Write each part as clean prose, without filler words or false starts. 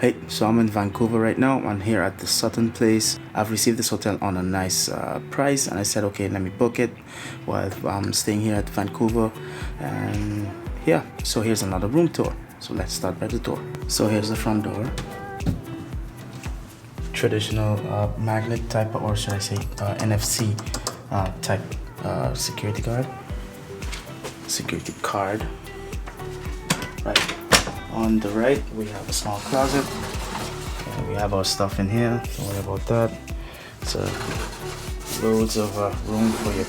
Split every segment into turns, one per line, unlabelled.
Hey, so I'm in Vancouver right now. I'm here at the Sutton place. I've received this hotel on a nice price, and I said, okay, let me book it while I'm staying here at Vancouver. And yeah, so here's another room tour. So let's start by the door. So here's the front door. Traditional magnet type, or should I say NFC type security card. Right. On the right, we have a small closet. And we have our stuff in here. Don't worry about that. So loads of room for your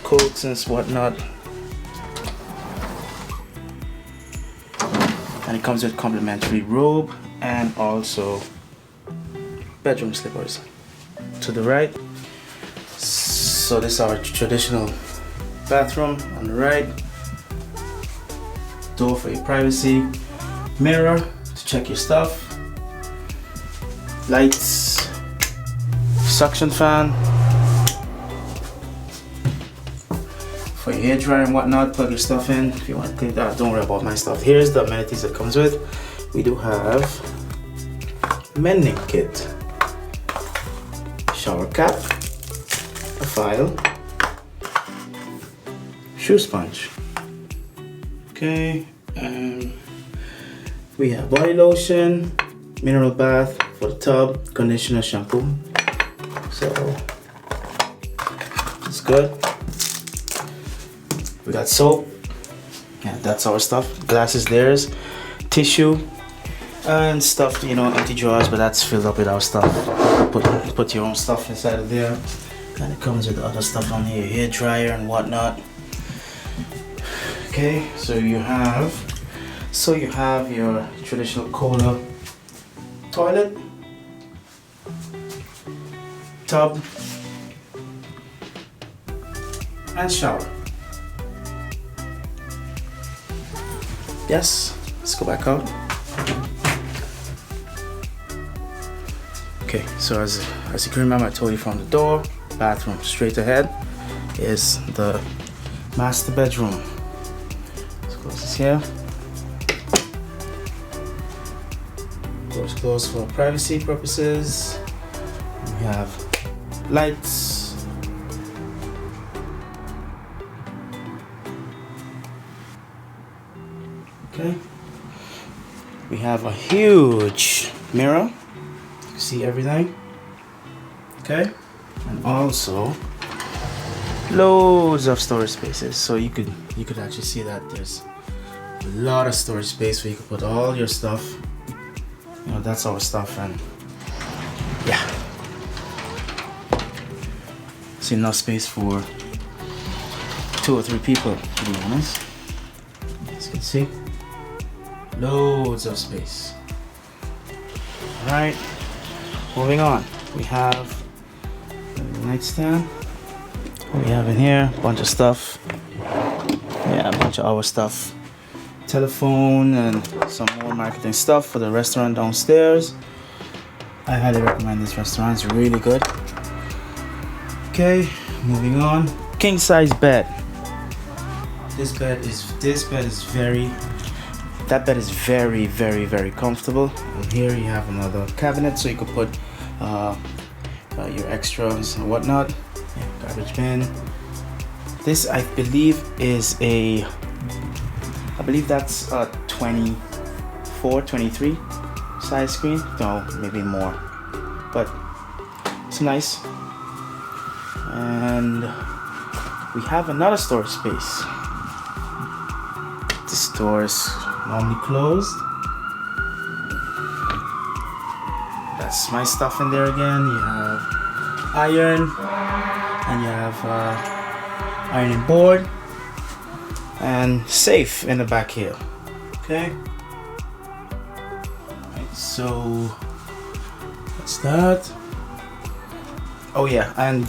coats and whatnot. And it comes with complimentary robe and also bedroom slippers. To the right. So this is our traditional bathroom on the right. Door for your privacy. Mirror to check your stuff. Lights. Suction fan. For your hair dryer and whatnot, plug your stuff in if you want to clean that. Don't worry about my stuff. Here's the amenities that comes with. We do have mending kit, shower cap, a file, shoe sponge. Okay, we have body lotion, mineral bath for the tub, conditioner, shampoo. So it's good. We got soap. Yeah, that's our stuff. Glasses, theirs. Tissue and stuff, you know, empty drawers, but that's filled up with our stuff. Put your own stuff inside of there. And it comes with other stuff on here, hair dryer and whatnot. Okay, so you have your traditional Kohler toilet, tub, and shower. Yes, let's go back out. Okay, so as you can remember, I told you from the door, bathroom straight ahead is the master bedroom. Let's close this here. Doors closed for privacy purposes. We have lights. Okay. We have a huge mirror. You can see everything. Okay. And also loads of storage spaces. So you could actually see that there's a lot of storage space where you can put all your stuff. You know, that's our stuff, and yeah. It's enough space for 2 or 3 people, to be honest. As you can see, loads of space. Alright, moving on. We have a nightstand. What we have in here, a bunch of stuff. Yeah, a bunch of our stuff. Telephone and some more marketing stuff for the restaurant downstairs. I highly recommend this restaurant, it's really good. Okay, moving on. King size bed. That bed is very, very, very comfortable. And here you have another cabinet, so you could put your extras and whatnot. Yeah, garbage bin. This, I believe, that's a 24, 23 size screen. No, maybe more, but it's nice. And we have another storage space. This door is normally closed. That's my stuff in there again. You have iron, and you have ironing board, and safe in the back here. Okay. Right, so that's that. Oh yeah, and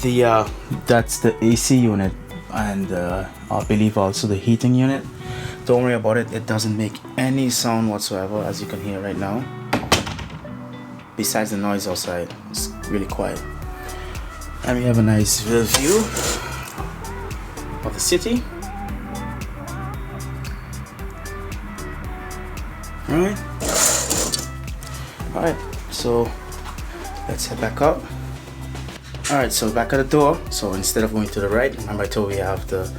that's the AC unit, and I believe also the heating unit. Don't worry about it, it doesn't make any sound whatsoever, as you can hear right now. Besides the noise outside, it's really quiet. And we have a nice view of the city. All right, so let's head back up. All right, so back at the door. So instead of going to the right, remember I told you we have the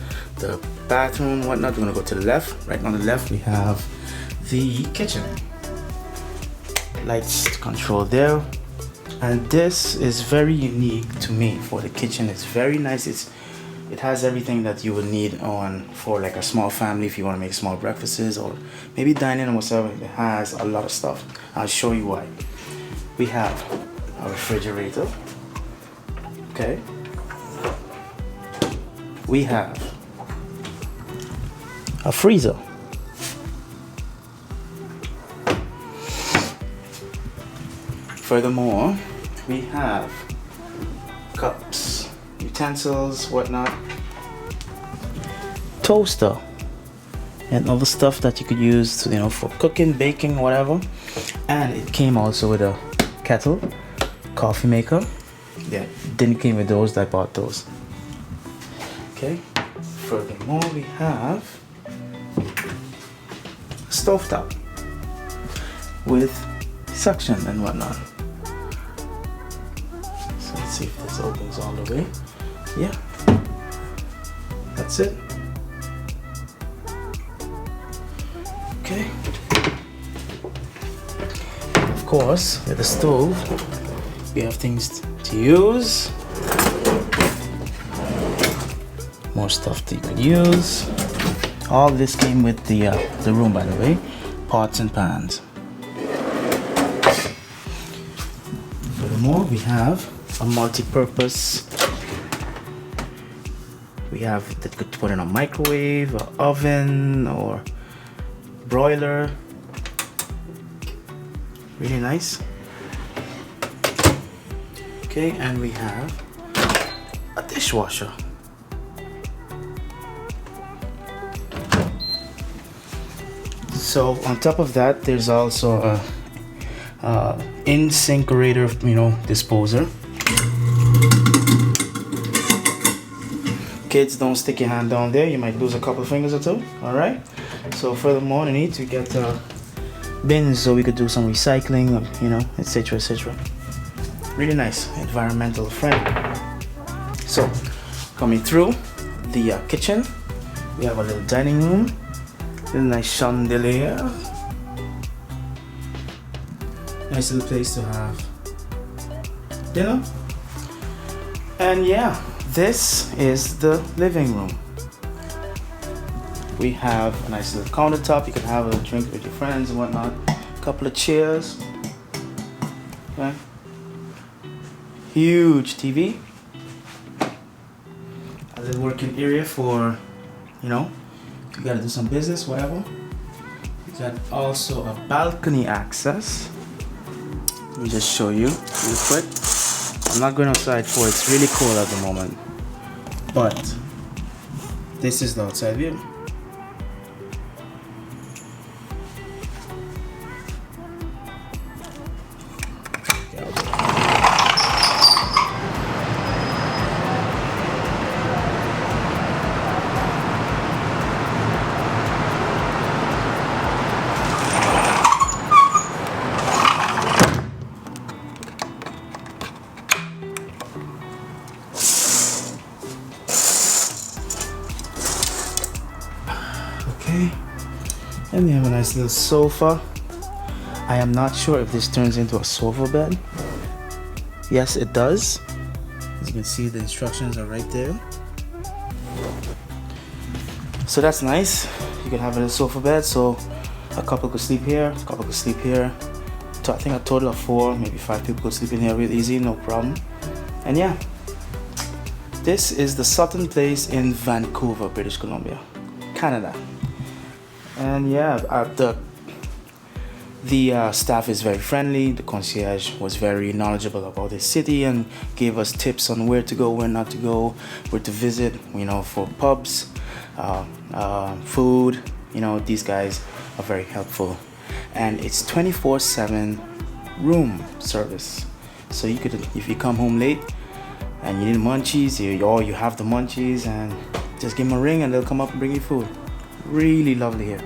bathroom, whatnot. We're gonna go to the left. Right on the left, we have the kitchen. Lights control there. And this is very unique to me for the kitchen. It's very nice. It has everything that you would need for like a small family if you want to make small breakfasts or maybe dining or whatever. It has a lot of stuff. I'll show you why. We have a refrigerator. Okay. We have a freezer. Furthermore, we have cups, utensils, whatnot, toaster, and other stuff that you could use, you know, for cooking, baking, whatever. And it came also with a kettle, coffee maker. Yeah, didn't came with those. I bought those. Okay. Furthermore, we have a stovetop with suction and whatnot. So let's see if this opens all the way. Yeah, that's it. Okay. Of course, with the stove, we have things to use. More stuff that you could use. All this came with the room, by the way. Pots and pans. Furthermore, we have a multi-purpose. We have that could put in a microwave, or oven, or broiler. Really nice. Okay, and we have a dishwasher. So on top of that, there's also a incinerator, you know, disposer. Kids, don't stick your hand down there. You might lose a couple of fingers or two. All right. So furthermore, we need to get bins so we could do some recycling, you know, etc., etc. Really nice, environmental friendly. So coming through the kitchen, we have a little dining room, little nice chandelier, nice little place to have dinner. And yeah, this is the living room. We have a nice little countertop. You can have a drink with your friends and whatnot. A couple of chairs. Okay. Huge TV. A little working area for, you know, you gotta do some business, whatever. You got also a balcony access. Let me just show you real quick. I'm not going outside for it. It's really cold at the moment. But this is the outside view. Okay, and we have a nice little sofa. I am not sure if this turns into a sofa bed. Yes, it does. As you can see, the instructions are right there. So that's nice. You can have a little sofa bed, so a couple could sleep here, a couple could sleep here. So I think a total of 4, maybe 5 people could sleep in here real easy, no problem. And yeah, this is the Sutton place in Vancouver, British Columbia, Canada. And yeah, the staff is very friendly. The concierge was very knowledgeable about the city and gave us tips on where to go, where not to go, where to visit, you know, for pubs, food. You know, these guys are very helpful. And it's 24/7 room service. So you could, if you come home late and you need munchies, or you have the munchies, and just give them a ring and they'll come up and bring you food. Really lovely here.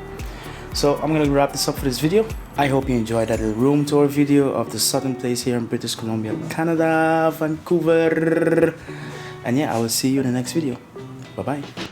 So I'm gonna wrap this up for this video. I hope you enjoyed that little room tour video of the Sutton place here in British Columbia, Canada, Vancouver. And yeah, I will see you in the next video. Bye bye.